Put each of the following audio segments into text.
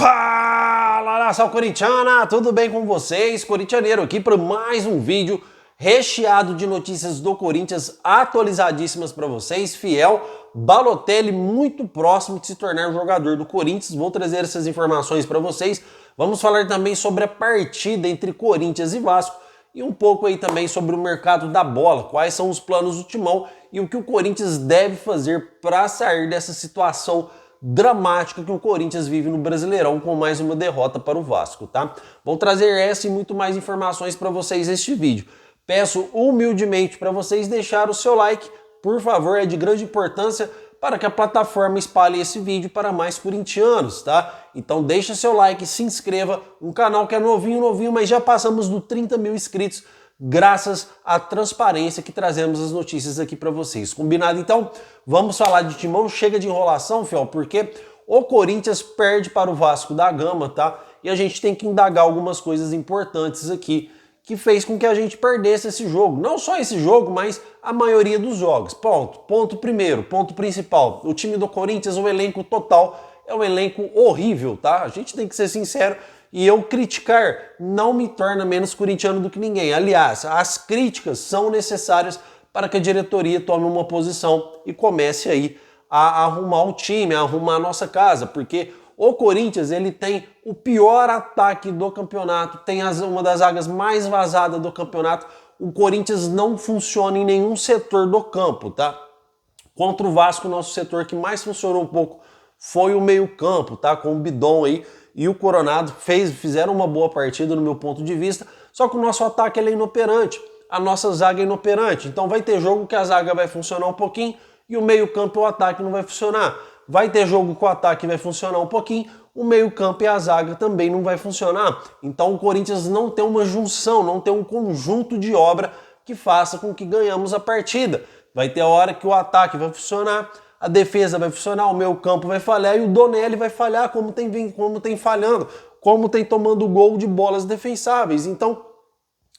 Fala, nação corintiana, tudo bem com vocês? Corintianeiro aqui para mais um vídeo recheado de notícias do Corinthians atualizadíssimas para vocês. Fiel, Balotelli muito próximo de se tornar um jogador do Corinthians. Vou trazer essas informações para vocês. Vamos falar também sobre a partida entre Corinthians e Vasco e um pouco aí também sobre o mercado da bola, quais são os planos do Timão e o que o Corinthians deve fazer para sair dessa situação dramática que o Corinthians vive no Brasileirão com mais uma derrota para o Vasco, tá? Vou trazer essa e muito mais informações para vocês neste vídeo. Peço humildemente para vocês deixarem o seu like, por favor, é de grande importância para que a plataforma espalhe esse vídeo para mais corintianos, tá? Então deixa seu like, se inscreva, um canal que é novinho, mas já passamos do 30 mil inscritos, graças à transparência que trazemos as notícias aqui para vocês. Combinado? Então, vamos falar de Timão. Chega de enrolação, fiel, porque o Corinthians perde para o Vasco da Gama, tá? E a gente tem que indagar algumas coisas importantes aqui, que fez com que a gente perdesse esse jogo. Não só esse jogo, mas a maioria dos jogos. Ponto primeiro, ponto principal. O time do Corinthians, o elenco total, é um elenco horrível, tá? A gente tem que ser sincero. E eu criticar não me torna menos corintiano do que ninguém. Aliás, as críticas são necessárias para que a diretoria tome uma posição e comece aí a arrumar o time, a arrumar a nossa casa, porque o Corinthians ele tem o pior ataque do campeonato, tem uma das zagas mais vazadas do campeonato. O Corinthians não funciona em nenhum setor do campo, tá? Contra o Vasco, o nosso setor que mais funcionou um pouco foi o meio-campo, tá? Com o Bidon aí e o Coronado fizeram uma boa partida no meu ponto de vista, só que o nosso ataque ele é inoperante, a nossa zaga é inoperante, então vai ter jogo que a zaga vai funcionar um pouquinho e o meio-campo e o ataque não vai funcionar. Vai ter jogo que o ataque vai funcionar um pouquinho, o meio-campo e a zaga também não vai funcionar. Então o Corinthians não tem uma junção, não tem um conjunto de obra que faça com que ganhamos a partida. Vai ter a hora que o ataque vai funcionar, a defesa vai funcionar, o meio-campo vai falhar e o Donelli vai falhar, como tem falhando, como tem tomando gol de bolas defensáveis. Então,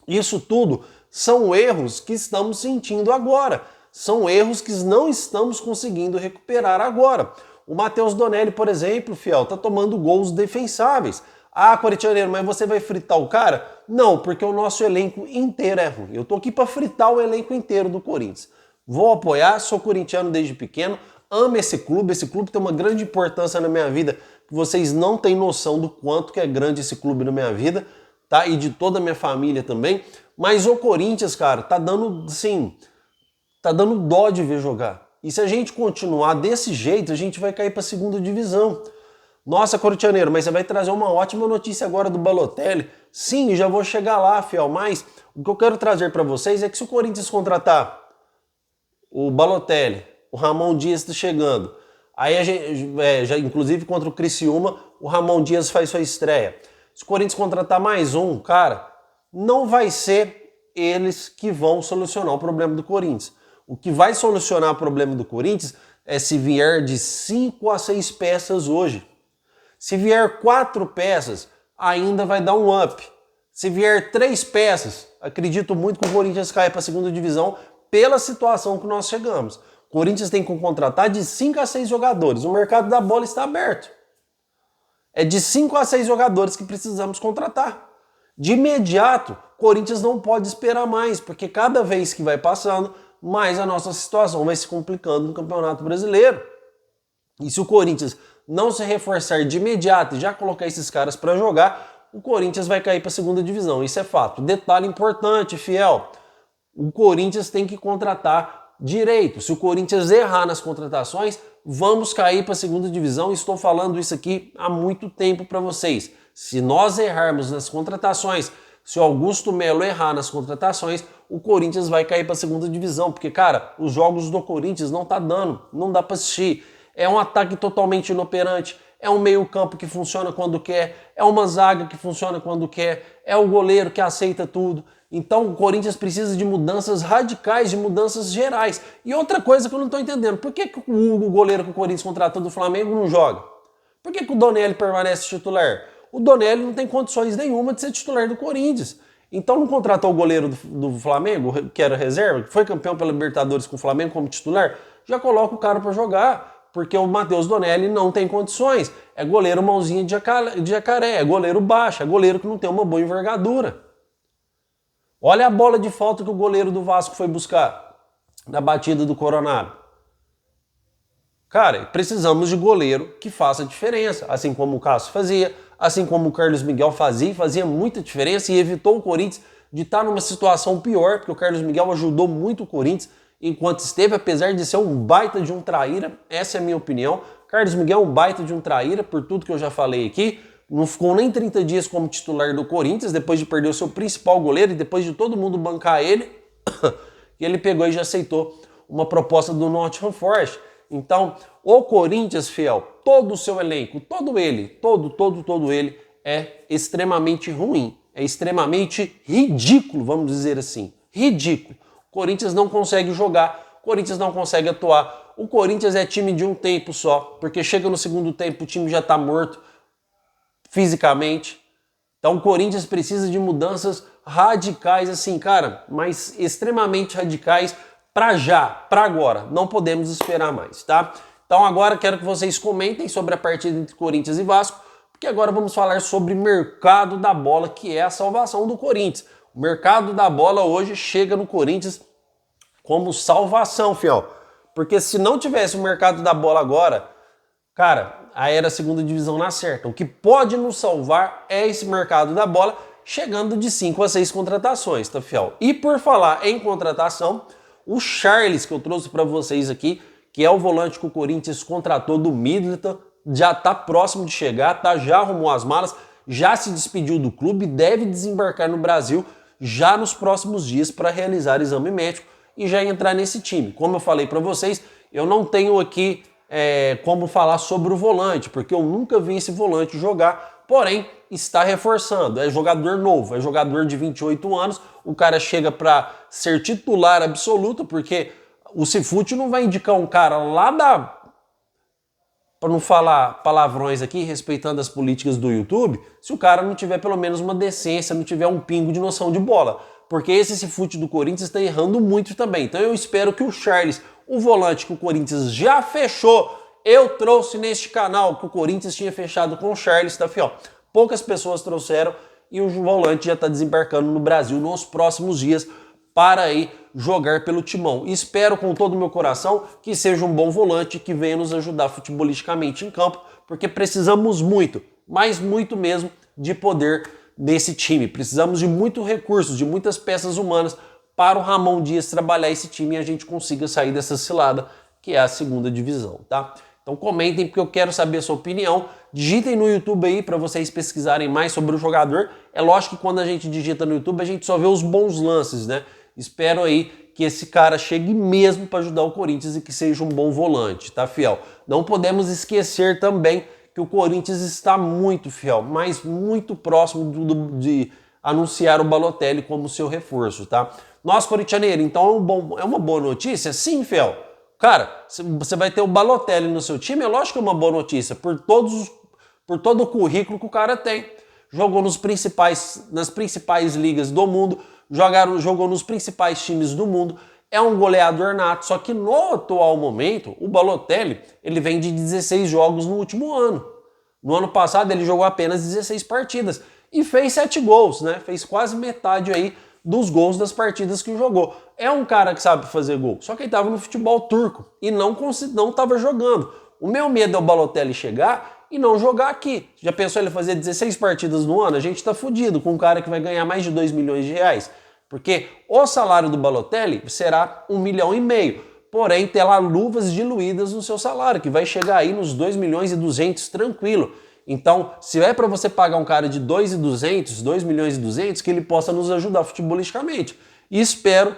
isso tudo são erros que estamos sentindo agora. São erros que não estamos conseguindo recuperar agora. O Matheus Donelli, por exemplo, fiel, tá tomando gols defensáveis. Ah, corintianeiro, mas você vai fritar o cara? Não, porque o nosso elenco inteiro é ruim. Eu tô aqui para fritar o elenco inteiro do Corinthians. Vou apoiar, sou corintiano desde pequeno, amo esse clube tem uma grande importância na minha vida, que vocês não têm noção do quanto que é grande esse clube na minha vida, tá? E de toda a minha família também. Mas o Corinthians, cara, tá dando, assim, tá dando dó de ver jogar. E se a gente continuar desse jeito, a gente vai cair para a segunda divisão. Nossa, corintianeiro, mas você vai trazer uma ótima notícia agora do Balotelli. Sim, já vou chegar lá, fiel, mas o que eu quero trazer para vocês é que se o Corinthians contratar o Balotelli, o Ramon Dias está chegando, aí a gente, já, inclusive contra o Criciúma, o Ramon Dias faz sua estreia. Se o Corinthians contratar mais um, cara, não vai ser eles que vão solucionar o problema do Corinthians. O que vai solucionar o problema do Corinthians é se vier de 5 a 6 peças hoje. Se vier 4 peças, ainda vai dar um up. Se vier 3 peças, acredito muito que o Corinthians cai para a segunda divisão pela situação que nós chegamos. O Corinthians tem que contratar de 5 a 6 jogadores. O mercado da bola está aberto. É de 5 a 6 jogadores que precisamos contratar. De imediato, o Corinthians não pode esperar mais, porque cada vez que vai passando, mais a nossa situação vai se complicando no Campeonato Brasileiro. E se o Corinthians não se reforçar de imediato e já colocar esses caras para jogar, o Corinthians vai cair para a segunda divisão. Isso é fato. Detalhe importante, fiel. O Corinthians tem que contratar direito. Se o Corinthians errar nas contratações, vamos cair para a segunda divisão. Estou falando isso aqui há muito tempo para vocês. Se nós errarmos nas contratações, se o Augusto Melo errar nas contratações, o Corinthians vai cair para a segunda divisão. Porque, cara, os jogos do Corinthians não tá dando, não dá para assistir. É um ataque totalmente inoperante, é um meio-campo que funciona quando quer, é uma zaga que funciona quando quer, é o goleiro que aceita tudo. Então o Corinthians precisa de mudanças radicais, de mudanças gerais. E outra coisa que eu não estou entendendo, por que o goleiro que o Corinthians contratou do Flamengo não joga? Por que o Donelli permanece titular? O Donelli não tem condições nenhuma de ser titular do Corinthians. Então não contratou o goleiro do Flamengo, que era reserva, que foi campeão pela Libertadores com o Flamengo como titular? Já coloca o cara para jogar. porque o Matheus Donelli não tem condições. É goleiro mãozinha de jacaré, é goleiro baixo, é goleiro que não tem uma boa envergadura. Olha a bola de falta que o goleiro do Vasco foi buscar na batida do Coronado. Cara, precisamos de goleiro que faça diferença, assim como o Cássio fazia, assim como o Carlos Miguel fazia, e fazia muita diferença e evitou o Corinthians de estar numa situação pior, porque o Carlos Miguel ajudou muito o Corinthians enquanto esteve, apesar de ser um baita de um traíra, essa é a minha opinião. Carlos Miguel é um baita de um traíra, por tudo que eu já falei aqui, não ficou nem 30 dias como titular do Corinthians, depois de perder o seu principal goleiro e depois de todo mundo bancar ele, e ele pegou e já aceitou uma proposta do Nottingham Forest. Então, o Corinthians, fiel, todo o seu elenco, todo ele é extremamente ruim, é extremamente ridículo, vamos dizer assim, ridículo. O Corinthians não consegue jogar, o Corinthians não consegue atuar, o Corinthians é time de um tempo só, porque chega no segundo tempo o time já está morto fisicamente. Então o Corinthians precisa de mudanças radicais assim, cara, mas extremamente radicais para já, para agora. Não podemos esperar mais, tá? Então agora quero que vocês comentem sobre a partida entre Corinthians e Vasco, porque agora vamos falar sobre mercado da bola, que é a salvação do Corinthians. O mercado da bola hoje chega no Corinthians como salvação, fiel. Porque se não tivesse o mercado da bola agora, cara, aí era a segunda divisão na certa. O que pode nos salvar é esse mercado da bola, chegando de 5 a 6 contratações, tá, fiel? E por falar em contratação, o Charles, que eu trouxe para vocês aqui, que é o volante que o Corinthians contratou do Middleton, já tá próximo de chegar, tá? Já arrumou as malas, já se despediu do clube, deve desembarcar no Brasil já nos próximos dias para realizar exame médico e já entrar nesse time. Como eu falei para vocês, eu não tenho aqui como falar sobre o volante, porque eu nunca vi esse volante jogar, porém está reforçando, é jogador novo, é jogador de 28 anos, o cara chega para ser titular absoluto, porque o Cifute não vai indicar um cara lá da... para não falar palavrões aqui, respeitando as políticas do YouTube, se o cara não tiver pelo menos uma decência, não tiver um pingo de noção de bola, porque esse Cifute do Corinthians está errando muito também. Então eu espero que o Charles, o volante que o Corinthians já fechou, eu trouxe neste canal que o Corinthians tinha fechado com o Charles, tá, fiel? Poucas pessoas trouxeram e o volante já está desembarcando no Brasil nos próximos dias para aí jogar pelo Timão. E espero com todo o meu coração que seja um bom volante que venha nos ajudar futebolisticamente em campo, porque precisamos muito, mas muito mesmo, de poder nesse time. Precisamos de muitos recursos, de muitas peças humanas para o Ramon Dias trabalhar esse time e a gente consiga sair dessa cilada que é a segunda divisão, tá? Então comentem porque eu quero saber a sua opinião. Digitem no YouTube aí para vocês pesquisarem mais sobre o jogador. É lógico que quando a gente digita no YouTube a gente só vê os bons lances, né? Espero aí que esse cara chegue mesmo para ajudar o Corinthians e que seja um bom volante, tá, fiel? Não podemos esquecer também que o Corinthians está muito, fiel, mas muito próximo de anunciar o Balotelli como seu reforço, tá? Nós, corintianeiros, então é uma boa notícia? Sim, fiel. Cara, você vai ter o Balotelli no seu time, é lógico que é uma boa notícia, por todo o currículo que o cara tem. Jogou nas principais ligas do mundo, jogou nos principais times do mundo, é um goleador nato, só que no atual momento, o Balotelli, ele vem de 16 jogos no último ano. No ano passado ele jogou apenas 16 partidas e fez 7 gols, né? Fez quase metade aí dos gols das partidas que jogou. É um cara que sabe fazer gol, só que ele estava no futebol turco e não estava jogando. O meu medo é o Balotelli chegar e não jogar aqui. Já pensou ele fazer 16 partidas no ano? A gente está fudido com um cara que vai ganhar mais de 2 milhões de reais. Porque o salário do Balotelli será 1,5 milhão. Porém, terá luvas diluídas no seu salário, que vai chegar aí nos 2 milhões e 200 tranquilo. Então, se é para você pagar um cara de 2,200, 2 milhões e 200, que ele possa nos ajudar futebolisticamente. E espero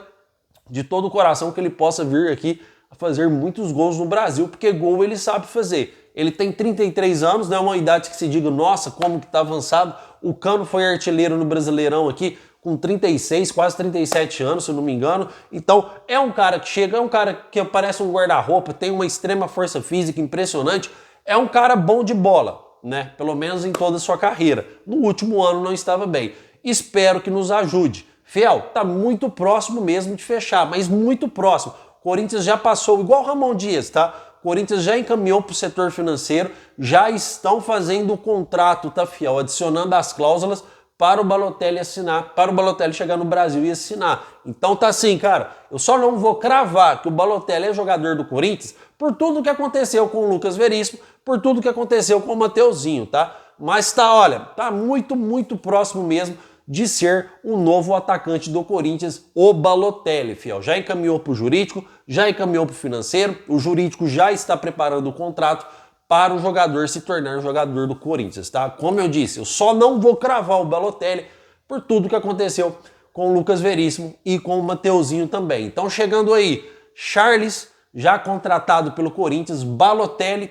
de todo o coração que ele possa vir aqui a fazer muitos gols no Brasil, porque gol ele sabe fazer. Ele tem 33 anos, não é uma idade que se diga, nossa, como que tá avançado. O Cano foi artilheiro no Brasileirão aqui com 36, quase 37 anos, se eu não me engano. Então, é um cara que chega, é um cara que parece um guarda-roupa, tem uma extrema força física impressionante, é um cara bom de bola, né? Pelo menos em toda a sua carreira. No último ano não estava bem. Espero que nos ajude. Fiel, tá muito próximo mesmo de fechar, mas muito próximo. O Corinthians já passou, igual o Ramon Dias, tá? O Corinthians já encaminhou para o setor financeiro, já estão fazendo o contrato, tá, fiel? Adicionando as cláusulas para o Balotelli assinar, para o Balotelli chegar no Brasil e assinar. Então tá assim, cara, eu só não vou cravar que o Balotelli é jogador do Corinthians por tudo que aconteceu com o Lucas Veríssimo, por tudo que aconteceu com o Mateuzinho, tá? Mas tá, olha, tá muito, muito próximo mesmo de ser o novo atacante do Corinthians, o Balotelli, fiel. Já encaminhou para o jurídico, já encaminhou para o financeiro, o jurídico já está preparando o contrato para o jogador se tornar jogador do Corinthians, tá? Como eu disse, eu só não vou cravar o Balotelli por tudo que aconteceu com o Lucas Veríssimo e com o Mateuzinho também. Então chegando aí, Charles, já contratado pelo Corinthians, Balotelli,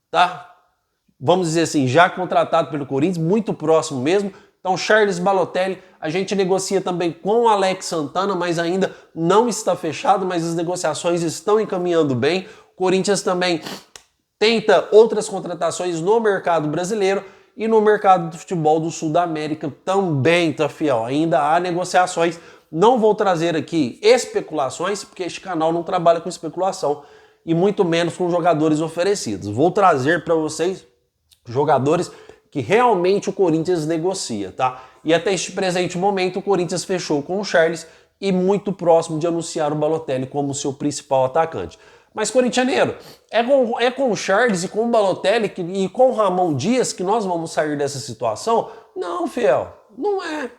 tá? Vamos dizer assim, já contratado pelo Corinthians, muito próximo mesmo. Então, Charles, Balotelli, a gente negocia também com o Alex Santana, mas ainda não está fechado, mas as negociações estão encaminhando bem. O Corinthians também tenta outras contratações no mercado brasileiro e no mercado do futebol do Sul da América também, tá, fiel? Ainda há negociações. Não vou trazer aqui especulações, porque este canal não trabalha com especulação e muito menos com jogadores oferecidos. Vou trazer para vocês jogadores que realmente o Corinthians negocia, tá? E até este presente momento o Corinthians fechou com o Charles e muito próximo de anunciar o Balotelli como seu principal atacante. Mas, corintianeiro, é com o Charles e com o Balotelli e com o Ramon Dias que nós vamos sair dessa situação? Não, fiel, não é.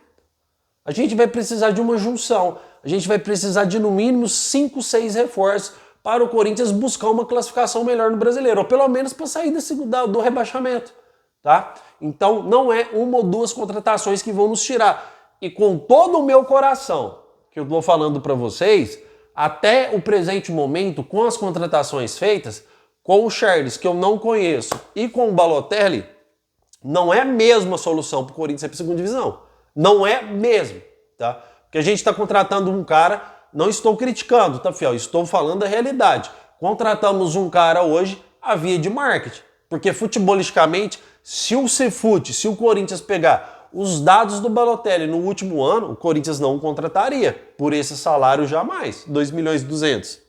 A gente vai precisar de uma junção, a gente vai precisar de no mínimo 5, 6 reforços para o Corinthians buscar uma classificação melhor no Brasileiro, ou pelo menos para sair do rebaixamento. Tá? Então não é uma ou duas contratações que vão nos tirar. E com todo o meu coração que eu estou falando para vocês, até o presente momento, com as contratações feitas, com o Charles, que eu não conheço, e com o Balotelli, não é mesmo a solução para o Corinthians ir para a segunda divisão. Não é mesmo, tá? Porque a gente está contratando um cara, não estou criticando, tá, fiel? Estou falando a realidade. Contratamos um cara hoje a via de marketing. Porque futebolisticamente, se o Corinthians pegar os dados do Balotelli no último ano, o Corinthians não o contrataria por esse salário jamais, 2 milhões e 200.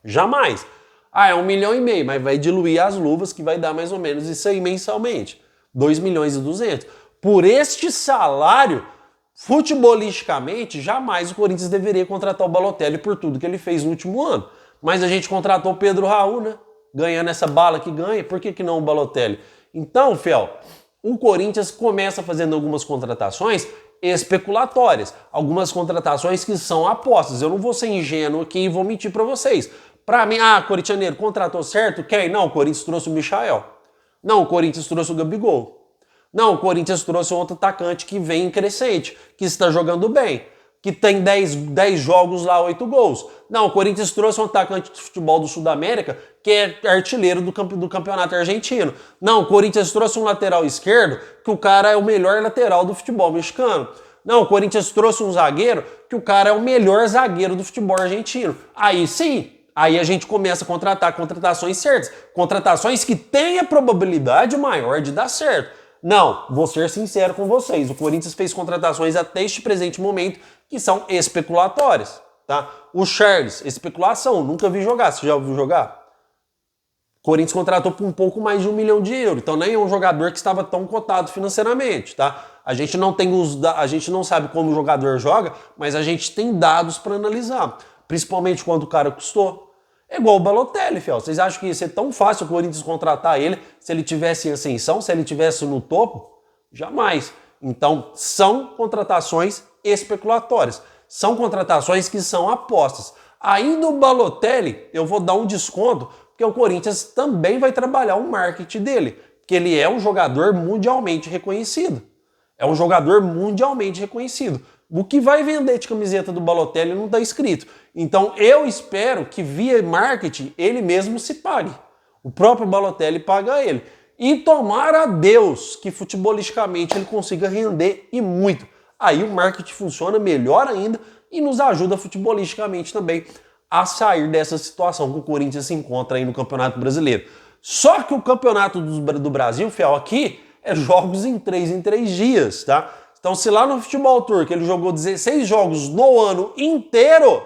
Jamais. Ah, é 1,5 milhão, mas vai diluir as luvas que vai dar mais ou menos isso aí mensalmente. 2 milhões e 200. Por este salário, futebolisticamente, jamais o Corinthians deveria contratar o Balotelli por tudo que ele fez no último ano. Mas a gente contratou o Pedro Raul, né? Ganhando essa bala que ganha, por que não o Balotelli? Então, fiel, o Corinthians começa fazendo algumas contratações especulatórias, algumas contratações que são apostas. Eu não vou ser ingênuo aqui e vou mentir para vocês. Para mim, corintianeiro, contratou certo? Quem? Não, o Corinthians trouxe o Michael. Não, o Corinthians trouxe o Gabigol. Não, o Corinthians trouxe outro atacante que vem em crescente, que está jogando bem, que tem 10 jogos lá, 8 gols. Não, o Corinthians trouxe um atacante de futebol do Sul da América que é artilheiro do campeonato argentino. Não, o Corinthians trouxe um lateral esquerdo que o cara é o melhor lateral do futebol mexicano. Não, o Corinthians trouxe um zagueiro que o cara é o melhor zagueiro do futebol argentino. Aí sim, aí a gente começa a contratar contratações certas. Contratações que têm a probabilidade maior de dar certo. Não, vou ser sincero com vocês, o Corinthians fez contratações até este presente momento que são especulatórias, tá? O Charles, especulação, nunca vi jogar, você já ouviu jogar? O Corinthians contratou por um pouco mais de 1 milhão de euros, então nem é um jogador que estava tão cotado financeiramente, tá? A gente não sabe como o jogador joga, mas a gente tem dados para analisar, principalmente quanto o cara custou. É igual o Balotelli, fiel. Vocês acham que ia ser tão fácil o Corinthians contratar ele se ele tivesse em ascensão, se ele tivesse no topo? Jamais. Então, são contratações especulatórias. São contratações que são apostas. Ainda o Balotelli, eu vou dar um desconto, porque o Corinthians também vai trabalhar o marketing dele, porque ele é um jogador mundialmente reconhecido. É um jogador mundialmente reconhecido. O que vai vender de camiseta do Balotelli não está escrito. Então eu espero que via marketing ele mesmo se pague. O próprio Balotelli paga ele. E tomara a Deus que futebolisticamente ele consiga render e muito. Aí o marketing funciona melhor ainda e nos ajuda futebolisticamente também a sair dessa situação que o Corinthians se encontra aí no Campeonato Brasileiro. Só que o Campeonato do Brasil, fiel, aqui é jogos em 3 dias, tá? Então, se lá no Futebol Turco ele jogou 16 jogos no ano inteiro,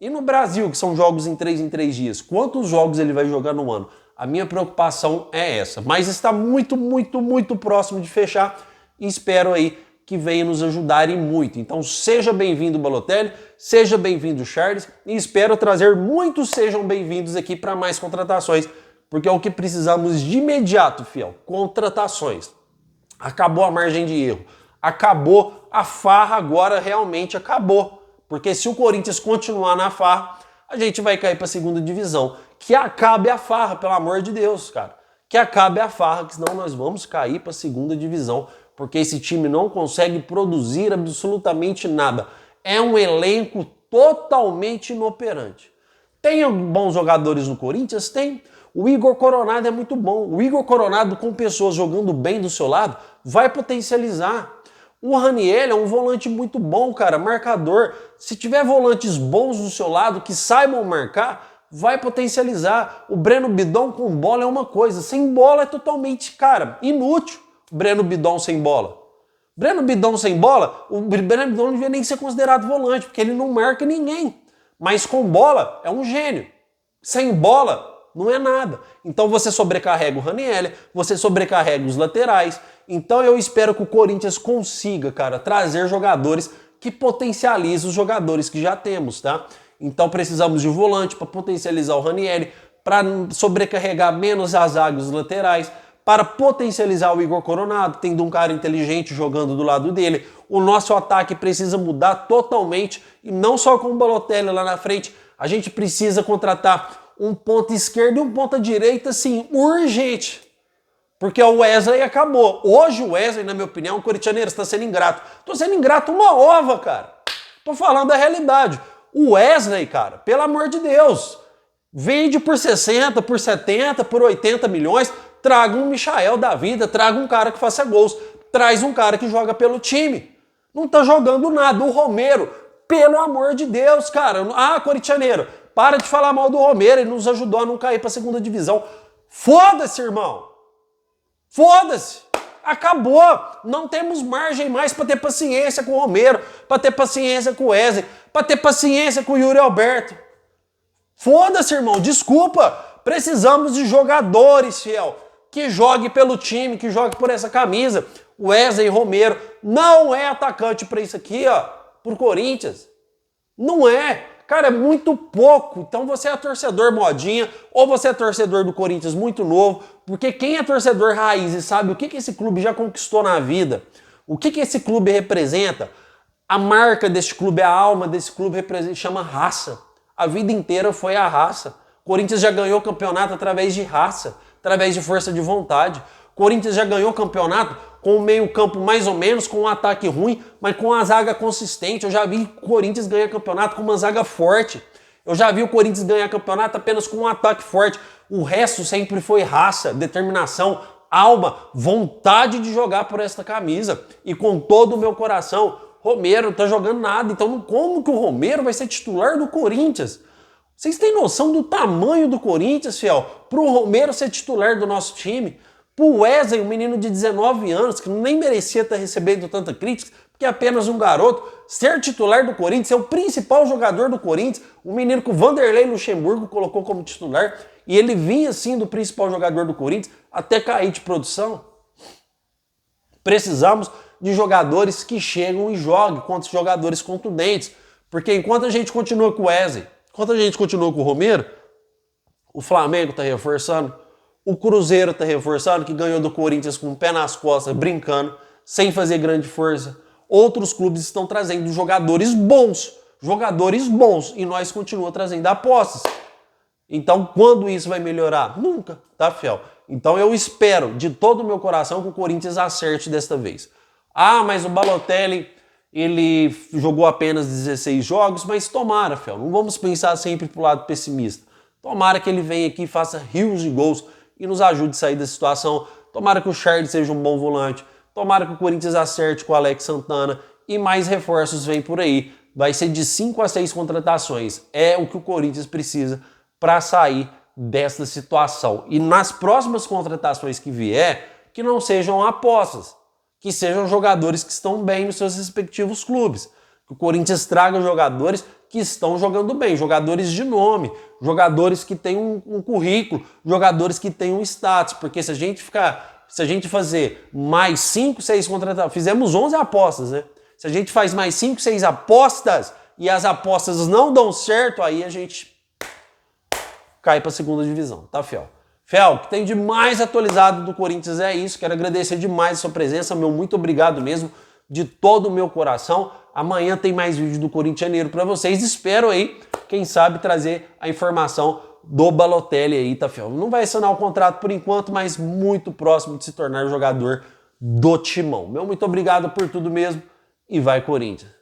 E no Brasil, que são jogos em 3 dias, quantos jogos ele vai jogar no ano? A minha preocupação é essa. Mas está muito, muito, muito próximo de fechar e espero aí que venha nos ajudar e muito. Então seja bem-vindo, Balotelli, seja bem-vindo, Charles, e espero trazer muitos sejam bem-vindos aqui para mais contratações, porque é o que precisamos de imediato, fiel, contratações. Acabou a margem de erro, acabou a farra, agora realmente acabou. Porque se o Corinthians continuar na farra, a gente vai cair para a segunda divisão. Que acabe a farra, pelo amor de Deus, cara. Que acabe a farra, que senão nós vamos cair para a segunda divisão. Porque esse time não consegue produzir absolutamente nada. É um elenco totalmente inoperante. Tem bons jogadores no Corinthians? Tem. O Igor Coronado é muito bom. O Igor Coronado, com pessoas jogando bem do seu lado, vai potencializar. O Raniel é um volante muito bom, cara, marcador. Se tiver volantes bons do seu lado, que saibam marcar, vai potencializar. O Breno Bidon com bola é uma coisa, sem bola é totalmente, cara, inútil. O Breno Bidon sem bola. Breno Bidon sem bola, o Breno Bidon não devia nem ser considerado volante, porque ele não marca ninguém. Mas com bola é um gênio. Sem bola não é nada. Então você sobrecarrega o Raniel, você sobrecarrega os laterais. Então eu espero que o Corinthians consiga, cara, trazer jogadores que potencializem os jogadores que já temos, tá? Então precisamos de volante para potencializar o Raniel, para sobrecarregar menos a zaga e os laterais, para potencializar o Igor Coronado, tendo um cara inteligente jogando do lado dele. O nosso ataque precisa mudar totalmente, e não só com o Balotelli lá na frente, a gente precisa contratar um ponta esquerda e um ponta direita, assim, urgente. Porque o Wesley acabou. Hoje o Wesley, na minha opinião, o corintianeiro está sendo ingrato. Tô sendo ingrato uma ova, cara. Tô falando a realidade. O Wesley, cara, pelo amor de Deus, vende por 60, por 70, por 80 milhões, traga um Michael da vida, traga um cara que faça gols, traz um cara que joga pelo time. Não tá jogando nada. O Romero, pelo amor de Deus, cara. Ah, corintianeiro, para de falar mal do Romero, ele nos ajudou a não cair pra segunda divisão. Foda-se, irmão. Foda-se! Acabou! Não temos margem mais para ter paciência com o Romero, para ter paciência com o Wesley, para ter paciência com o Yuri Alberto. Foda-se, irmão, desculpa! Precisamos de jogadores, fiel, que jogue pelo time, que jogue por essa camisa. O Wesley Romero não é atacante para isso aqui, ó, pro Corinthians. Não é. Cara, é muito pouco. Então você é torcedor modinha ou você é torcedor do Corinthians muito novo, porque quem é torcedor raiz e sabe o que esse clube já conquistou na vida, o que esse clube representa, a marca desse clube, a alma desse clube chama raça. A vida inteira foi a raça. O Corinthians já ganhou campeonato através de raça, através de força de vontade. O Corinthians já ganhou campeonato com o meio-campo mais ou menos, com um ataque ruim, mas com uma zaga consistente. Eu já vi o Corinthians ganhar campeonato com uma zaga forte. Eu já vi o Corinthians ganhar campeonato apenas com um ataque forte. O resto sempre foi raça, determinação, alma, vontade de jogar por esta camisa. E com todo o meu coração, Romero não tá jogando nada. Então como que o Romero vai ser titular do Corinthians? Vocês têm noção do tamanho do Corinthians, fiel? Pro Romero ser titular do nosso time? Pro Wesley, um menino de 19 anos, que nem merecia estar recebendo tanta crítica, porque é apenas um garoto, ser titular do Corinthians, ser o principal jogador do Corinthians, um menino que o Vanderlei Luxemburgo colocou como titular, e ele vinha assim do principal jogador do Corinthians até cair de produção. Precisamos de jogadores que chegam e joguem contra jogadores contundentes, porque enquanto a gente continua com o Wesley, enquanto a gente continua com o Romero, o Flamengo está reforçando, o Cruzeiro está reforçando, que ganhou do Corinthians com o pé nas costas, brincando, sem fazer grande força. Outros clubes estão trazendo jogadores bons, e nós continuamos trazendo apostas. Então, quando isso vai melhorar? Nunca, tá, fiel? Então, eu espero de todo o meu coração que o Corinthians acerte desta vez. Ah, mas o Balotelli, ele jogou apenas 16 jogos, mas tomara, fiel. Não vamos pensar sempre pro lado pessimista. Tomara que ele venha aqui e faça rios de gols e nos ajude a sair da situação. Tomara que o Charles seja um bom volante. Tomara que o Corinthians acerte com o Alex Santana. E mais reforços vêm por aí. Vai ser de 5 a 6 contratações. É o que o Corinthians precisa para sair dessa situação. E nas próximas contratações que vier, que não sejam apostas. Que sejam jogadores que estão bem nos seus respectivos clubes. Que o Corinthians traga jogadores que estão jogando bem, jogadores de nome, jogadores que têm um currículo, jogadores que têm um status, porque se a gente fazer mais 5, 6 contratações, fizemos 11 apostas, né? Se a gente faz mais 5, 6 apostas e as apostas não dão certo, aí a gente cai para a segunda divisão, tá, Fiel? Fiel, o que tem de mais atualizado do Corinthians é isso. Quero agradecer demais a sua presença, meu muito obrigado mesmo, de todo o meu coração. Amanhã tem mais vídeo do Corintianeiro para vocês. Espero aí, quem sabe, trazer a informação do Balotelli aí, tá, Fiel? Não vai assinar o contrato por enquanto, mas muito próximo de se tornar jogador do Timão. Meu muito obrigado por tudo mesmo e vai Corinthians!